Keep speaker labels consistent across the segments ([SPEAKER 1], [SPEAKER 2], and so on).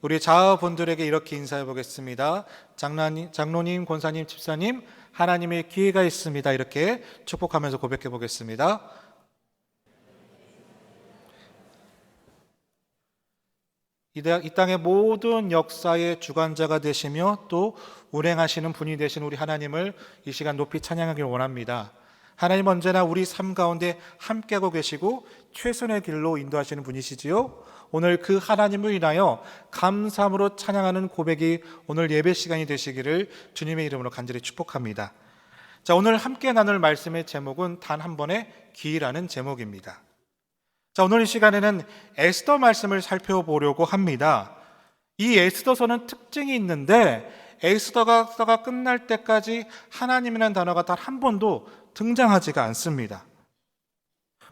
[SPEAKER 1] 우리 자아분들에게 이렇게 인사해 보겠습니다. 장로님, 권사님, 집사님, 하나님의 기회가 있습니다. 이렇게 축복하면서 고백해 보겠습니다. 이 땅의 모든 역사의 주관자가 되시며 또 운행하시는 분이 되신 우리 하나님을 이 시간 높이 찬양하길 원합니다. 하나님 언제나 우리 삶 가운데 함께하고 계시고 최선의 길로 인도하시는 분이시지요. 오늘 그 하나님을 인하여 감사함으로 찬양하는 고백이 오늘 예배 시간이 되시기를 주님의 이름으로 간절히 축복합니다. 자, 오늘 함께 나눌 말씀의 제목은 단 한 번의 기회라는 제목입니다. 자, 오늘 이 시간에는 에스더 말씀을 살펴보려고 합니다. 이 에스더서는 특징이 있는데 에스더가 끝날 때까지 하나님이라는 단어가 단 한 번도 등장하지가 않습니다.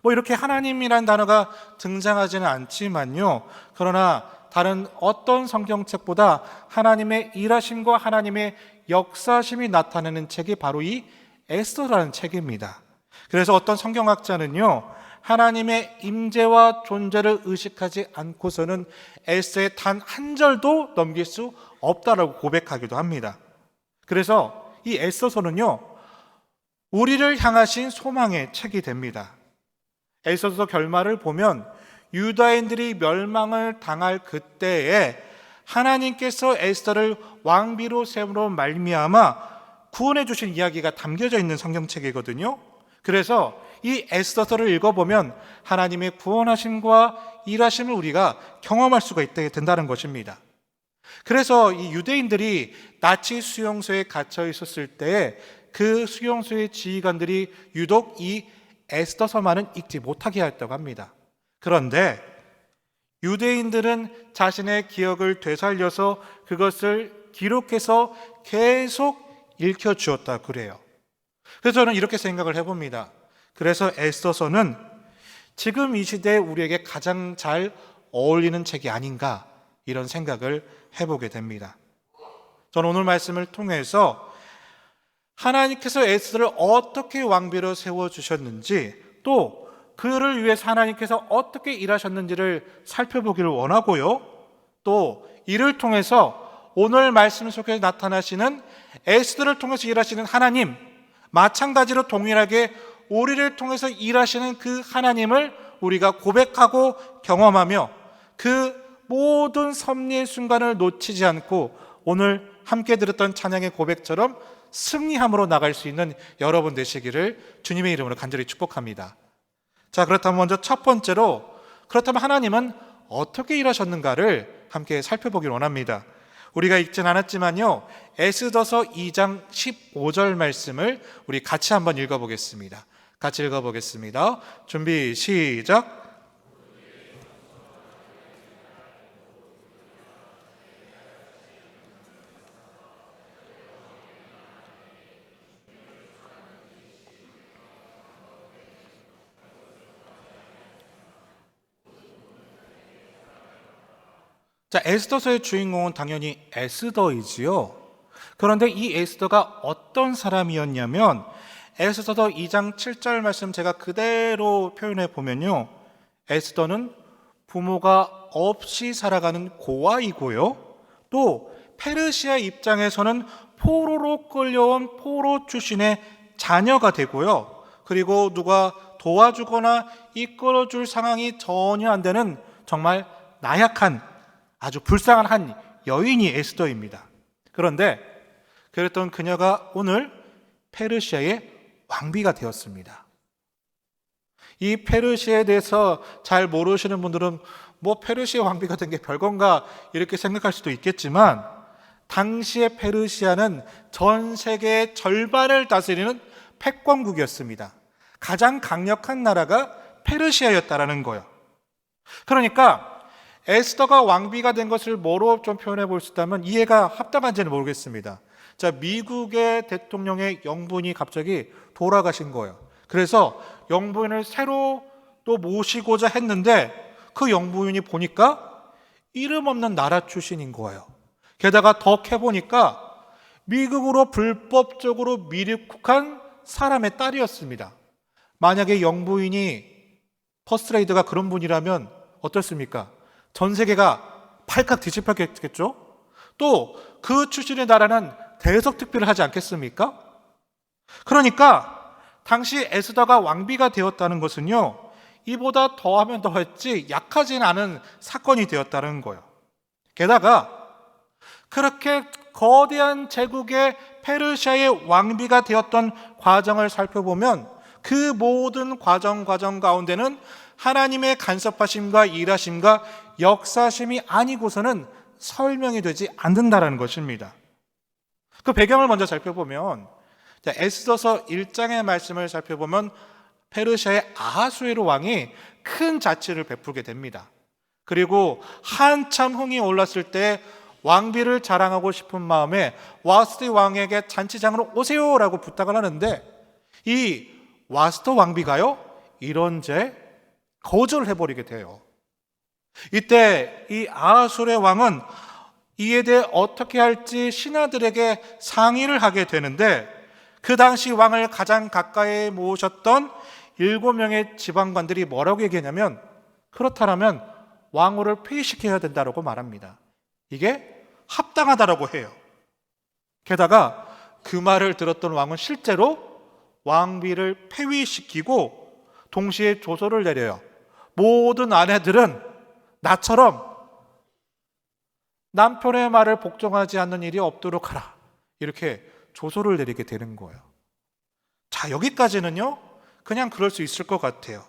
[SPEAKER 1] 이렇게 하나님이라는 단어가 등장하지는 않지만요, 그러나 다른 어떤 성경책보다 하나님의 일하심과 하나님의 역사심이 나타나는 책이 바로 이 에스더라는 책입니다. 그래서 어떤 성경학자는요, 하나님의 임재와 존재를 의식하지 않고서는 에스더의 단 한 절도 넘길 수 없다라고 고백하기도 합니다. 그래서 이 에스더서는요, 우리를 향하신 소망의 책이 됩니다. 에스더서 결말을 보면 유다인들이 멸망을 당할 그때에 하나님께서 에스더를 왕비로 세움으로 말미암아 구원해 주신 이야기가 담겨져 있는 성경책이거든요. 그래서 이 에스더서를 읽어보면 하나님의 구원하심과 일하심을 우리가 경험할 수가 있게 된다는 것입니다. 그래서 이 유대인들이 나치 수용소에 갇혀 있었을 때 그 수용소의 지휘관들이 유독 이 에스더서만은 읽지 못하게 하였다고 합니다. 그런데 유대인들은 자신의 기억을 되살려서 그것을 기록해서 계속 읽혀주었다 그래요. 그래서 저는 이렇게 생각을 해봅니다. 그래서 에스더서는 지금 이 시대에 우리에게 가장 잘 어울리는 책이 아닌가, 이런 생각을 해보게 됩니다. 저는 오늘 말씀을 통해서 하나님께서 에스더를 어떻게 왕비로 세워주셨는지, 또 그를 위해서 하나님께서 어떻게 일하셨는지를 살펴보기를 원하고요, 또 이를 통해서 오늘 말씀 속에 나타나시는 에스더를 통해서 일하시는 하나님, 마찬가지로 동일하게 우리를 통해서 일하시는 그 하나님을 우리가 고백하고 경험하며 그 모든 섭리의 순간을 놓치지 않고 오늘 함께 들었던 찬양의 고백처럼 승리함으로 나갈 수 있는 여러분 되시기를 주님의 이름으로 간절히 축복합니다. 자, 그렇다면 먼저 첫 번째로, 그렇다면 하나님은 어떻게 일하셨는가를 함께 살펴보길 원합니다. 우리가 읽진 않았지만요, 에스더서 2장 15절 말씀을 우리 같이 한번 읽어보겠습니다. 같이 읽어보겠습니다. 준비 시작. 자, 에스더서의 주인공은 당연히 에스더이지요. 그런데 이 에스더가 어떤 사람이었냐면, 에스더서 2장 7절 말씀 제가 그대로 표현해 보면요, 에스더는 부모가 없이 살아가는 고아이고요, 또 페르시아 입장에서는 포로로 끌려온 포로 출신의 자녀가 되고요, 그리고 누가 도와주거나 이끌어줄 상황이 전혀 안 되는 정말 나약한 아주 불쌍한 한 여인이 에스더입니다. 그런데 그랬던 그녀가 오늘 페르시아의 왕비가 되었습니다. 이 페르시아에 대해서 잘 모르시는 분들은 페르시아 왕비가 된 게 별건가 이렇게 생각할 수도 있겠지만, 당시의 페르시아는 전 세계의 절반을 다스리는 패권국이었습니다. 가장 강력한 나라가 페르시아였다라는 거예요. 그러니까 에스더가 왕비가 된 것을 뭐로 좀 표현해 볼 수 있다면 이해가 합당한지는 모르겠습니다. 자, 미국의 대통령의 영부인이 갑자기 돌아가신 거예요. 그래서 영부인을 새로 또 모시고자 했는데 그 영부인이 보니까 이름 없는 나라 출신인 거예요. 게다가 더 캐보니까 미국으로 불법적으로 미입국한 사람의 딸이었습니다. 만약에 영부인이 퍼스트레이드가 그런 분이라면 어떻습니까? 전 세계가 발칵 뒤집혔겠죠. 또 그 출신의 나라는 대적특별을 하지 않겠습니까? 그러니까 당시 에스더가 왕비가 되었다는 것은요, 이보다 더하면 더했지 약하진 않은 사건이 되었다는 거예요. 게다가 그렇게 거대한 제국의 페르시아의 왕비가 되었던 과정을 살펴보면 그 모든 과정 가운데는 하나님의 간섭하심과 일하심과 역사심이 아니고서는 설명이 되지 않는다라는 것입니다. 그 배경을 먼저 살펴보면, 에스더서 1장의 말씀을 살펴보면 페르시아의 아하수에로 왕이 큰 자치를 베풀게 됩니다. 그리고 한참 흥이 올랐을 때 왕비를 자랑하고 싶은 마음에 와스티 왕에게 잔치장으로 오세요라고 부탁을 하는데, 이 와스터 왕비가요, 이런제 거절을 해버리게 돼요. 이때 이 아하술의 왕은 이에 대해 어떻게 할지 신하들에게 상의를 하게 되는데, 그 당시 왕을 가장 가까이 모셨던 7명의 지방관들이 뭐라고 얘기하냐면, 그렇다면 왕후를 폐위시켜야 된다고 말합니다. 이게 합당하다라고 해요. 게다가 그 말을 들었던 왕은 실제로 왕비를 폐위시키고 동시에 조서를 내려요. 모든 아내들은 나처럼 남편의 말을 복종하지 않는 일이 없도록 하라, 이렇게 조서를 내리게 되는 거예요. 자, 여기까지는요 그냥 그럴 수 있을 것 같아요.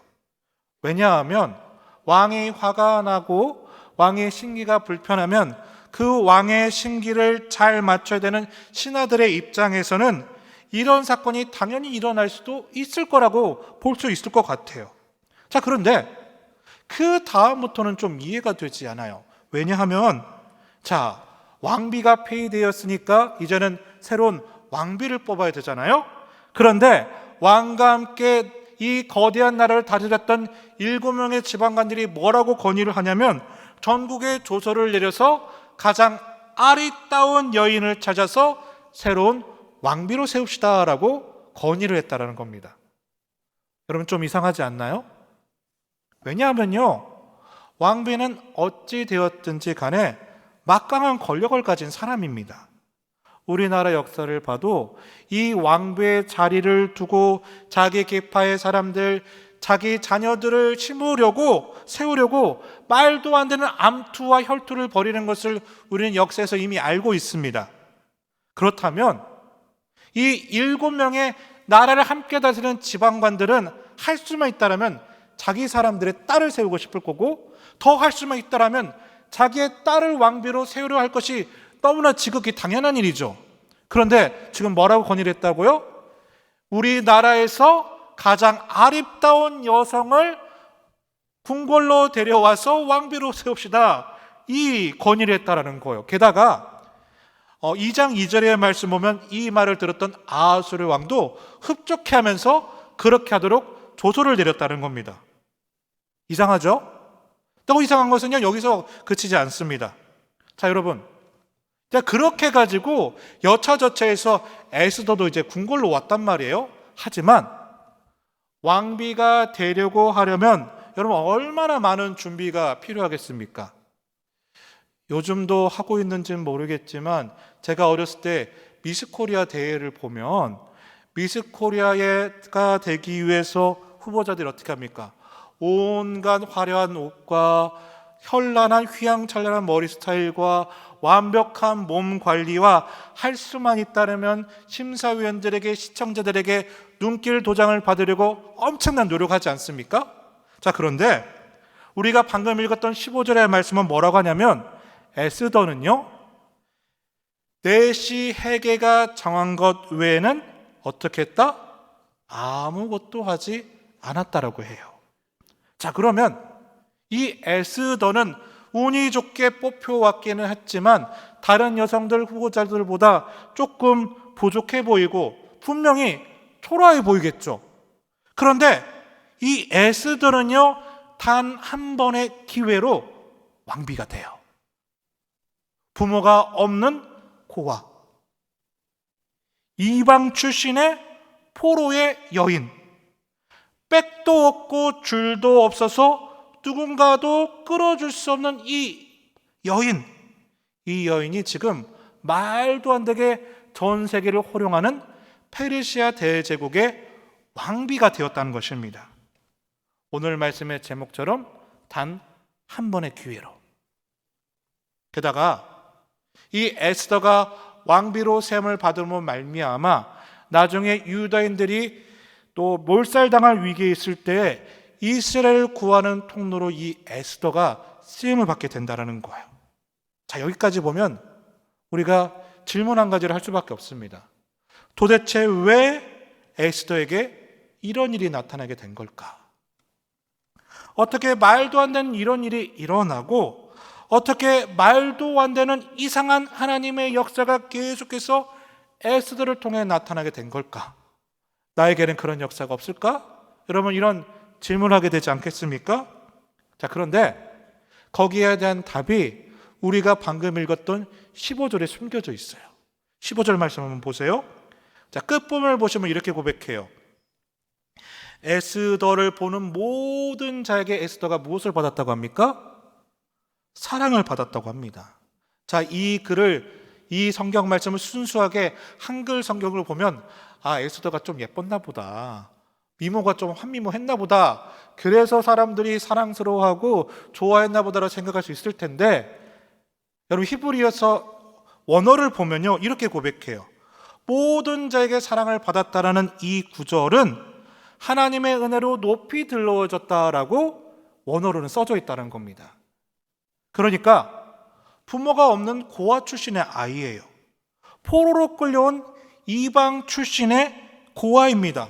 [SPEAKER 1] 왜냐하면 왕이 화가 나고 왕의 심기가 불편하면 그 왕의 심기를 잘 맞춰야 되는 신하들의 입장에서는 이런 사건이 당연히 일어날 수도 있을 거라고 볼 수 있을 것 같아요. 자, 그런데 그 다음부터는 좀 이해가 되지 않아요. 왜냐하면 자, 왕비가 폐위되었으니까 이제는 새로운 왕비를 뽑아야 되잖아요. 그런데 왕과 함께 이 거대한 나라를 다스렸던 7명의 지방관들이 뭐라고 건의를 하냐면, 전국에 조서를 내려서 가장 아리따운 여인을 찾아서 새로운 왕비로 세웁시다라고 건의를 했다라는 겁니다. 여러분, 좀 이상하지 않나요? 왜냐하면요, 왕비는 어찌 되었든지 간에 막강한 권력을 가진 사람입니다. 우리나라 역사를 봐도 이 왕비의 자리를 두고 자기 계파의 사람들, 자기 자녀들을 심으려고 세우려고 말도 안 되는 암투와 혈투를 벌이는 것을 우리는 역사에서 이미 알고 있습니다. 그렇다면 이 7명의 나라를 함께 다스리는 지방관들은 할 수만 있다라면 자기 사람들의 딸을 세우고 싶을 거고, 더 할 수만 있다라면 자기의 딸을 왕비로 세우려 할 것이 너무나 지극히 당연한 일이죠. 그런데 지금 뭐라고 건의를 했다고요? 우리나라에서 가장 아름다운 여성을 궁궐로 데려와서 왕비로 세웁시다, 이 건의를 했다라는 거예요. 게다가 2장 2절의 말씀 보면 이 말을 들었던 아하수르 왕도 흡족해하면서 그렇게 하도록 조서를 내렸다는 겁니다. 이상하죠? 또 이상한 것은요, 여기서 그치지 않습니다. 자, 여러분, 그렇게 가지고 여차저차해서 에스더도 이제 궁궐로 왔단 말이에요. 하지만 왕비가 되려고 하려면 여러분 얼마나 많은 준비가 필요하겠습니까? 요즘도 하고 있는지는 모르겠지만 제가 어렸을 때 미스코리아 대회를 보면 미스코리아가 되기 위해서 후보자들이 어떻게 합니까? 온갖 화려한 옷과 현란한 휘황찬란한 머리 스타일과 완벽한 몸 관리와 할 수만 있다면 심사위원들에게, 시청자들에게 눈길 도장을 받으려고 엄청난 노력하지 않습니까? 자, 그런데 우리가 방금 읽었던 15절의 말씀은 뭐라고 하냐면, 에스더는요, 내시 해계가 정한 것 외에는 어떻게 했다? 아무것도 하지 않았다라고 해요. 자, 그러면 이 에스더는 운이 좋게 뽑혀왔기는 했지만 다른 여성들 후보자들보다 조금 부족해 보이고 분명히 초라해 보이겠죠. 그런데 이 에스더는요, 단 한 번의 기회로 왕비가 돼요. 부모가 없는 고아, 이방 출신의 포로의 여인, 백도 없고 줄도 없어서 누군가도 끌어줄 수 없는 이 여인, 이 여인이 지금 말도 안 되게 전 세계를 호령하는 페르시아 대제국의 왕비가 되었다는 것입니다. 오늘 말씀의 제목처럼 단 한 번의 기회로. 게다가 이 에스더가 왕비로 셈을 받음으로 말미암아 나중에 유다인들이 또 몰살당할 위기에 있을 때 이스라엘을 구하는 통로로 이 에스더가 쓰임을 받게 된다는 거예요. 자, 여기까지 보면 우리가 질문 한 가지를 할 수밖에 없습니다. 도대체 왜 에스더에게 이런 일이 나타나게 된 걸까? 어떻게 말도 안 되는 이런 일이 일어나고 어떻게 말도 안 되는 이상한 하나님의 역사가 계속해서 에스더를 통해 나타나게 된 걸까? 나에게는 그런 역사가 없을까? 여러분 이런 질문을 하게 되지 않겠습니까? 자, 그런데 거기에 대한 답이 우리가 방금 읽었던 15절에 숨겨져 있어요. 15절 말씀 한번 보세요. 자, 끝부분을 보시면 이렇게 고백해요. 에스더를 보는 모든 자에게 에스더가 무엇을 받았다고 합니까? 사랑을 받았다고 합니다. 자, 이 성경 말씀을 순수하게 한글 성경으로 보면 에스더가 좀 예뻤나 보다. 미모가 좀 환미모했나 보다. 그래서 사람들이 사랑스러워하고 좋아했나 보다라고 생각할 수 있을 텐데 여러분 히브리어서 원어를 보면요 이렇게 고백해요. 모든 자에게 사랑을 받았다라는 이 구절은 하나님의 은혜로 높이 들러졌다라고 원어로는 써져 있다는 겁니다. 그러니까 부모가 없는 고아 출신의 아이예요. 포로로 끌려온 이방 출신의 고아입니다.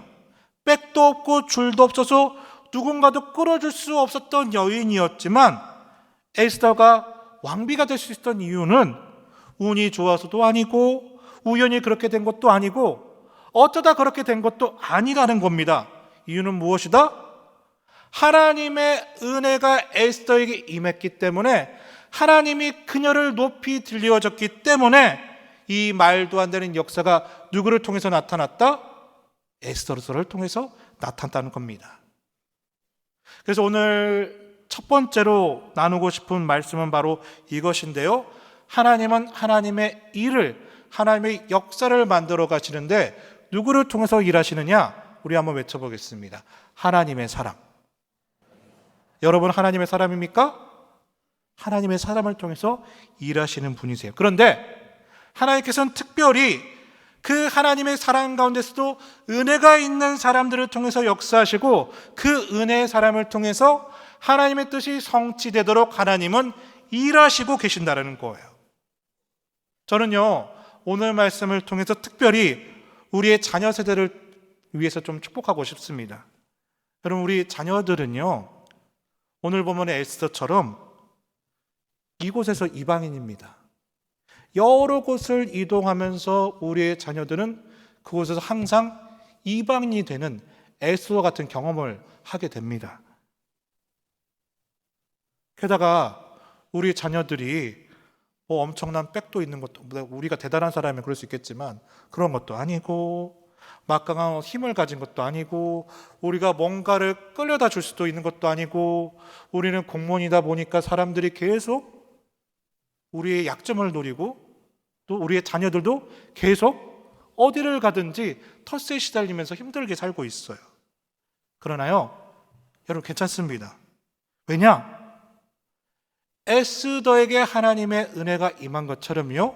[SPEAKER 1] 백도 없고 줄도 없어서 누군가도 끌어줄 수 없었던 여인이었지만 에스더가 왕비가 될 수 있었던 이유는 운이 좋아서도 아니고 우연히 그렇게 된 것도 아니고 어쩌다 그렇게 된 것도 아니라는 겁니다. 이유는 무엇이다? 하나님의 은혜가 에스더에게 임했기 때문에 하나님이 그녀를 높이 들려졌기 때문에 이 말도 안 되는 역사가 누구를 통해서 나타났다? 에스더를 통해서 나타났다는 겁니다. 그래서 오늘 첫 번째로 나누고 싶은 말씀은 바로 이것인데요. 하나님은 하나님의 일을, 하나님의 역사를 만들어 가시는데 누구를 통해서 일하시느냐? 우리 한번 외쳐보겠습니다. 하나님의 사람. 여러분 하나님의 사람입니까? 하나님의 사람을 통해서 일하시는 분이세요. 그런데 하나님께서는 특별히 그 하나님의 사랑 가운데서도 은혜가 있는 사람들을 통해서 역사하시고 그 은혜의 사람을 통해서 하나님의 뜻이 성취되도록 하나님은 일하시고 계신다는 거예요. 저는요 오늘 말씀을 통해서 특별히 우리의 자녀 세대를 위해서 좀 축복하고 싶습니다. 여러분 우리 자녀들은요 오늘 보면 에스더처럼 이곳에서 이방인입니다. 여러 곳을 이동하면서 우리의 자녀들은 그곳에서 항상 이방인이 되는 에스더 같은 경험을 하게 됩니다. 게다가 우리 자녀들이 엄청난 백도 있는 것도, 우리가 대단한 사람이면 그럴 수 있겠지만 그런 것도 아니고 막강한 힘을 가진 것도 아니고 우리가 뭔가를 끌려다 줄 수도 있는 것도 아니고 우리는 공무원이다 보니까 사람들이 계속 우리의 약점을 노리고 또 우리의 자녀들도 계속 어디를 가든지 텃세에 시달리면서 힘들게 살고 있어요. 그러나요 여러분 괜찮습니다. 왜냐? 에스더에게 하나님의 은혜가 임한 것처럼요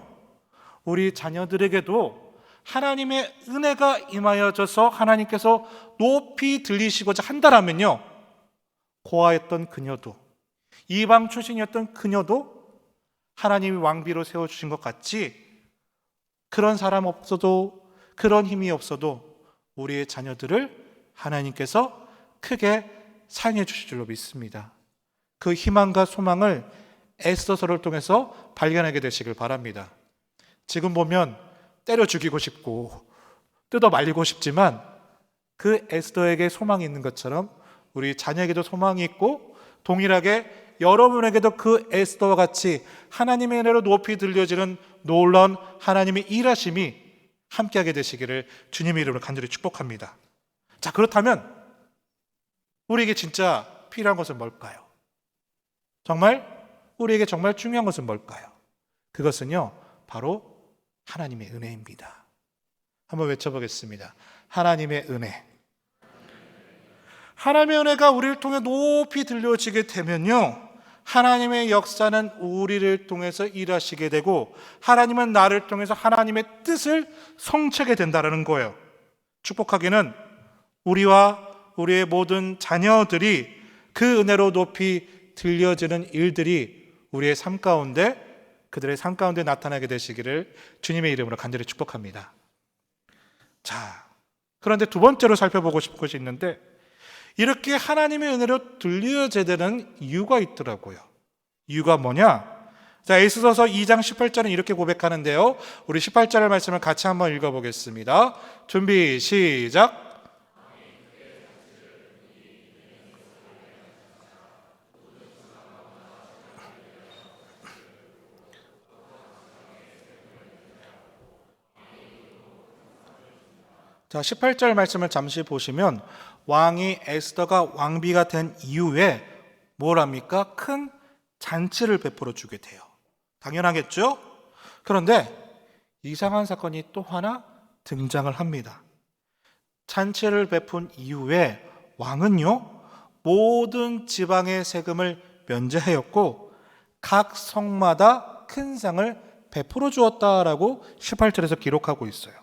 [SPEAKER 1] 우리 자녀들에게도 하나님의 은혜가 임하여져서 하나님께서 높이 들리시고자 한다라면요 고아였던 그녀도 이방 출신이었던 그녀도 하나님이 왕비로 세워주신 것 같이 그런 사람 없어도 그런 힘이 없어도 우리의 자녀들을 하나님께서 크게 사용해 주실 줄로 믿습니다. 그 희망과 소망을 에스더서를 통해서 발견하게 되시길 바랍니다. 지금 보면 때려 죽이고 싶고 뜯어 말리고 싶지만 그 에스더에게 소망이 있는 것처럼 우리 자녀에게도 소망이 있고 동일하게 여러분에게도 그 에스더와 같이 하나님의 은혜로 높이 들려지는 놀라운 하나님의 일하심이 함께하게 되시기를 주님의 이름으로 간절히 축복합니다. 자, 그렇다면 우리에게 진짜 필요한 것은 뭘까요? 정말 우리에게 정말 중요한 것은 뭘까요? 그것은요, 바로 하나님의 은혜입니다. 한번 외쳐보겠습니다. 하나님의 은혜. 하나님의 은혜가 우리를 통해 높이 들려지게 되면요, 하나님의 역사는 우리를 통해서 일하시게 되고 하나님은 나를 통해서 하나님의 뜻을 성취하게 된다는 거예요. 축복하기는 우리와 우리의 모든 자녀들이 그 은혜로 높이 들려지는 일들이 우리의 삶 가운데, 그들의 삶 가운데 나타나게 되시기를 주님의 이름으로 간절히 축복합니다. 자, 그런데 두 번째로 살펴보고 싶은 것이 있는데, 이렇게 하나님의 은혜로 들려져야 되는 이유가 있더라고요. 이유가 뭐냐? 자, 에스더서 2장 18절은 이렇게 고백하는데요, 우리 18절의 말씀을 같이 한번 읽어보겠습니다. 준비 시작. 자, 18절 말씀을 잠시 보시면 왕이 에스더가 왕비가 된 이후에 뭘 합니까? 큰 잔치를 베풀어 주게 돼요. 당연하겠죠? 그런데 이상한 사건이 또 하나 등장을 합니다. 잔치를 베푼 이후에 왕은요, 모든 지방의 세금을 면제하였고 각 성마다 큰 상을 베풀어 주었다라고 18절에서 기록하고 있어요.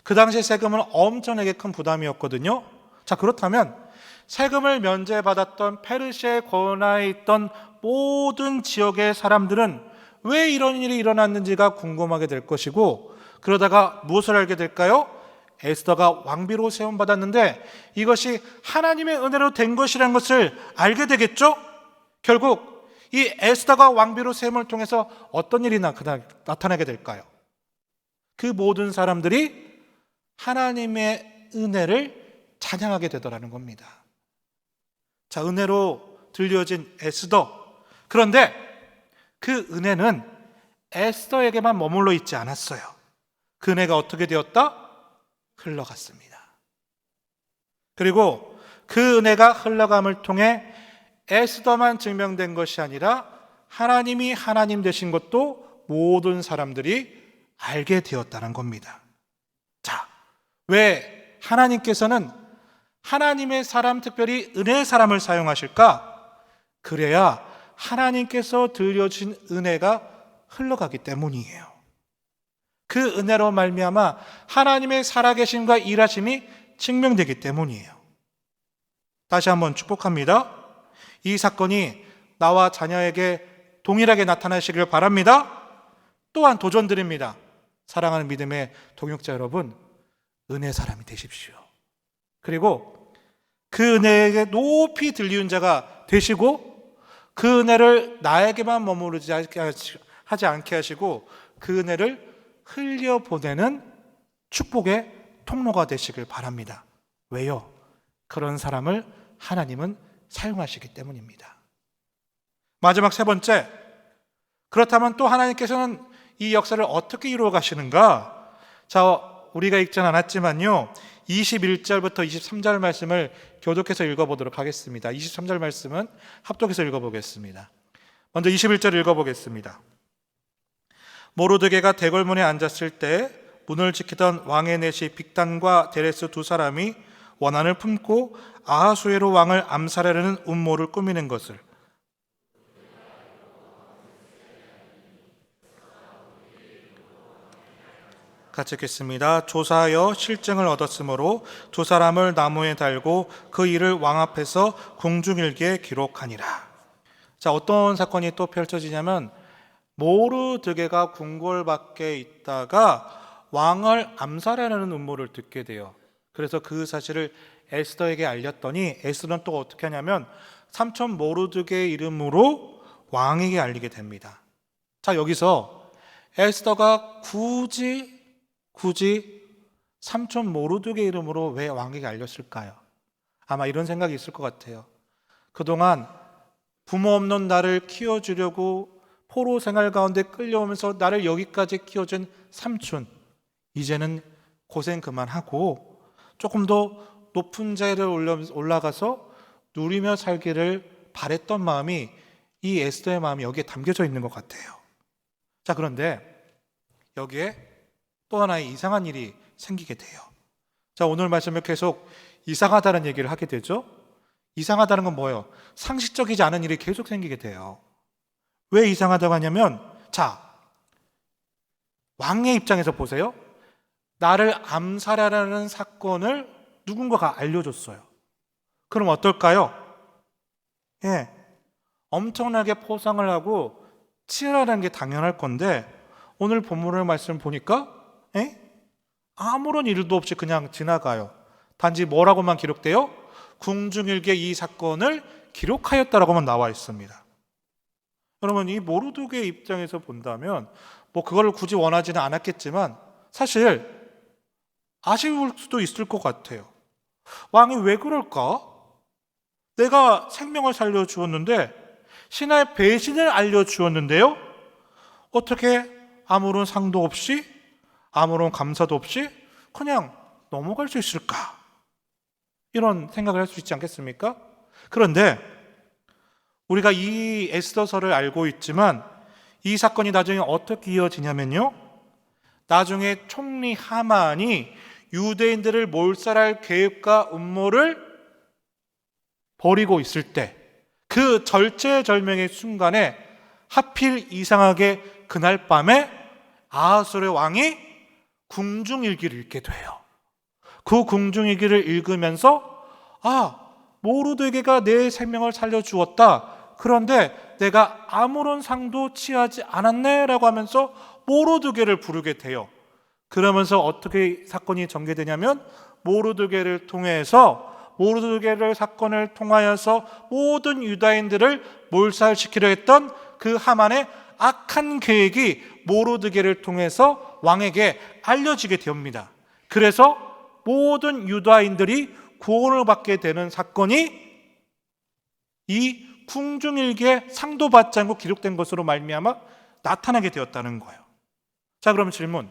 [SPEAKER 1] 그 당시 세금은 엄청나게 큰 부담이었거든요. 자, 그렇다면 세금을 면제받았던 페르시아의 권하에 있던 모든 지역의 사람들은 왜 이런 일이 일어났는지가 궁금하게 될 것이고, 그러다가 무엇을 알게 될까요? 에스더가 왕비로 세움받았는데 이것이 하나님의 은혜로 된 것이라는 것을 알게 되겠죠? 결국 이 에스더가 왕비로 세움을 통해서 어떤 일이 나타나게 될까요? 그 모든 사람들이 하나님의 은혜를 찬양하게 되더라는 겁니다. 자, 은혜로 들려진 에스더. 그런데 그 은혜는 에스더에게만 머물러 있지 않았어요. 그 은혜가 어떻게 되었다? 흘러갔습니다. 그리고 그 은혜가 흘러감을 통해 에스더만 증명된 것이 아니라 하나님이 하나님 되신 것도 모든 사람들이 알게 되었다는 겁니다. 자, 왜 하나님께서는 하나님의 사람, 특별히 은혜의 사람을 사용하실까? 그래야 하나님께서 들려주신 은혜가 흘러가기 때문이에요. 그 은혜로 말미암아 하나님의 살아계심과 일하심이 증명되기 때문이에요. 다시 한번 축복합니다. 이 사건이 나와 자녀에게 동일하게 나타나시길 바랍니다. 또한 도전드립니다. 사랑하는 믿음의 동역자 여러분, 은혜 사람이 되십시오. 그리고 그 은혜에게 높이 들리는 자가 되시고 그 은혜를 나에게만 머무르지 하지 않게 하시고 그 은혜를 흘려보내는 축복의 통로가 되시길 바랍니다. 왜요? 그런 사람을 하나님은 사용하시기 때문입니다. 마지막 세 번째, 그렇다면 또 하나님께서는 이 역사를 어떻게 이루어 가시는가? 자, 우리가 읽진 않았지만요, 21절부터 23절 말씀을 교독해서 읽어보도록 하겠습니다. 23절 말씀은 합독해서 읽어보겠습니다. 먼저 21절 읽어보겠습니다. 모르드게가 대궐문에 앉았을 때 문을 지키던 왕의 내시 빅단과 데레스 두 사람이 원한을 품고 아하수에로 왕을 암살하려는 음모를 꾸미는 것을 같이 읽겠습니다. 조사하여 실증을 얻었으므로 두 사람을 나무에 달고 그 일을 왕 앞에서 공중일기에 기록하니라. 자, 어떤 사건이 또 펼쳐지냐면 모르드게가 궁궐 밖에 있다가 왕을 암살하려는 음모를 듣게 돼요. 그래서 그 사실을 에스더에게 알렸더니 에스더는 또 어떻게 하냐면 삼촌 모르드게의 이름으로 왕에게 알리게 됩니다. 자, 여기서 에스더가 굳이 삼촌 모르드게 이름으로 왜 왕에게 알렸을까요? 아마 이런 생각이 있을 것 같아요. 그동안 부모 없는 나를 키워주려고 포로 생활 가운데 끌려오면서 나를 여기까지 키워준 삼촌, 이제는 고생 그만하고 조금 더 높은 자리에 올라가서 누리며 살기를 바랬던 마음이 이 에스더의 마음이 여기에 담겨져 있는 것 같아요. 자, 그런데 여기에 또 하나의 이상한 일이 생기게 돼요. 자, 오늘 말씀을 계속 이상하다는 얘기를 하게 되죠. 이상하다는 건 뭐예요? 상식적이지 않은 일이 계속 생기게 돼요. 왜 이상하다고 하냐면, 자, 왕의 입장에서 보세요. 나를 암살하라는 사건을 누군가가 알려줬어요. 그럼 어떨까요? 예, 엄청나게 포상을 하고 치열하는 게 당연할 건데, 오늘 본문의 말씀 보니까 아무런 일도 없이 그냥 지나가요. 단지 뭐라고만 기록돼요? 궁중일기에 이 사건을 기록하였다라고만 나와 있습니다. 여러분, 이 모르드게의 입장에서 본다면 뭐 그걸 굳이 원하지는 않았겠지만 사실 아쉬울 수도 있을 것 같아요. 왕이 왜 그럴까? 내가 생명을 살려주었는데, 신하의 배신을 알려주었는데요, 어떻게 아무런 상도 없이 아무런 감사도 없이 그냥 넘어갈 수 있을까? 이런 생각을 할 수 있지 않겠습니까? 그런데 우리가 이 에스더서를 알고 있지만 이 사건이 나중에 어떻게 이어지냐면요, 나중에 총리 하만이 유대인들을 몰살할 계획과 음모를 벌이고 있을 때, 그 절체절명의 순간에 하필 이상하게 그날 밤에 아하수르의 왕이 궁중일기를 읽게 돼요. 그 궁중일기를 읽으면서 모르드게가 내 생명을 살려주었다. 그런데 내가 아무런 상도 취하지 않았네 라고 하면서 모르드게를 부르게 돼요. 그러면서 어떻게 사건이 전개되냐면, 모르드게를 사건을 통하여서 모든 유다인들을 몰살시키려 했던 그 하만의 악한 계획이 모르드게를 통해서 왕에게 알려지게 됩니다. 그래서 모든 유다인들이 구원을 받게 되는 사건이 이 궁중일기에 상도 받지 않고 기록된 것으로 말미암아 나타나게 되었다는 거예요. 자, 그럼 질문,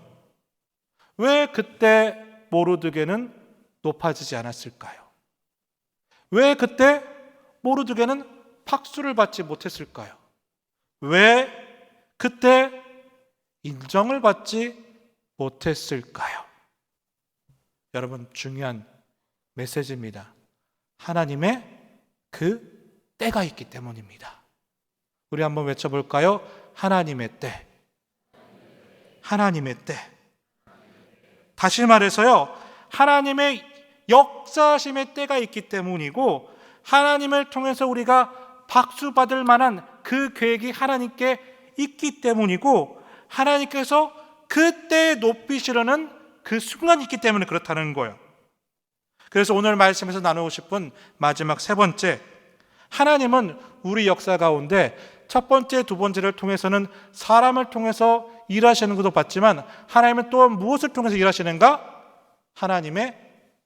[SPEAKER 1] 왜 그때 모르드게는 높아지지 않았을까요? 왜 그때 모르드게는 박수를 받지 못했을까요? 왜 그때 인정을 받지 못했을까요? 여러분, 중요한 메시지입니다. 하나님의 그 때가 있기 때문입니다. 우리 한번 외쳐볼까요? 하나님의 때. 하나님의 때. 다시 말해서요, 하나님의 역사하심의 때가 있기 때문이고, 하나님을 통해서 우리가 박수 받을 만한 그 계획이 하나님께 있기 때문이고, 하나님께서 그때에 높이시려는 그 순간이 있기 때문에 그렇다는 거예요. 그래서 오늘 말씀에서 나누고 싶은 마지막 세 번째, 하나님은 우리 역사 가운데 첫 번째, 두 번째를 통해서는 사람을 통해서 일하시는 것도 봤지만, 하나님은 또한 무엇을 통해서 일하시는가? 하나님의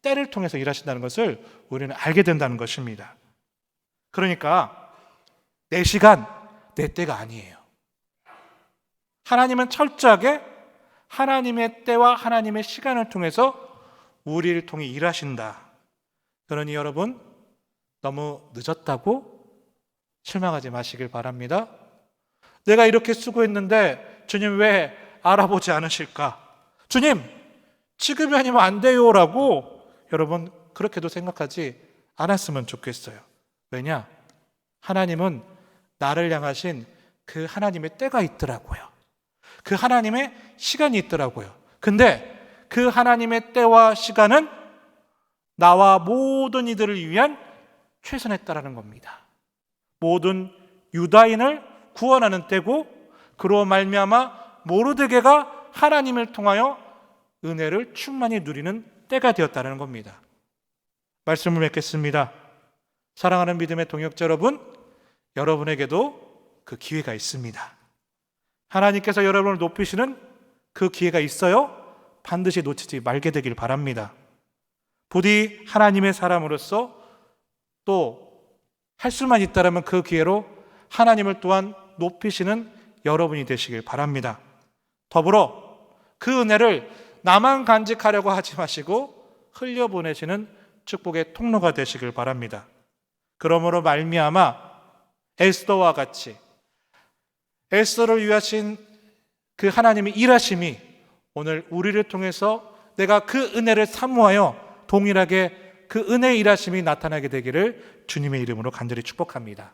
[SPEAKER 1] 때를 통해서 일하신다는 것을 우리는 알게 된다는 것입니다. 그러니까 내 시간, 내 때가 아니에요. 하나님은 철저하게 하나님의 때와 하나님의 시간을 통해서 우리를 통해 일하신다. 그러니 여러분, 너무 늦었다고 실망하지 마시길 바랍니다. 내가 이렇게 수고했는데 주님 왜 알아보지 않으실까? 주님, 지금이 아니면 안 돼요라고 여러분 그렇게도 생각하지 않았으면 좋겠어요. 왜냐? 하나님은 나를 향하신 그 하나님의 때가 있더라고요. 그 하나님의 시간이 있더라고요. 근데 그 하나님의 때와 시간은 나와 모든 이들을 위한 최선의 때라는 겁니다. 모든 유다인을 구원하는 때고, 그로 말미암아 모르드게가 하나님을 통하여 은혜를 충만히 누리는 때가 되었다는 겁니다. 말씀을 맺겠습니다. 사랑하는 믿음의 동역자 여러분, 여러분에게도 그 기회가 있습니다. 하나님께서 여러분을 높이시는 그 기회가 있어요. 반드시 놓치지 말게 되길 바랍니다. 부디 하나님의 사람으로서 또 할 수만 있다면 그 기회로 하나님을 또한 높이시는 여러분이 되시길 바랍니다. 더불어 그 은혜를 나만 간직하려고 하지 마시고 흘려보내시는 축복의 통로가 되시길 바랍니다. 그러므로 말미암아 에스더와 같이 에스더를 위하신 그 하나님의 일하심이 오늘 우리를 통해서 내가 그 은혜를 사모하여 동일하게 그 은혜의 일하심이 나타나게 되기를 주님의 이름으로 간절히 축복합니다.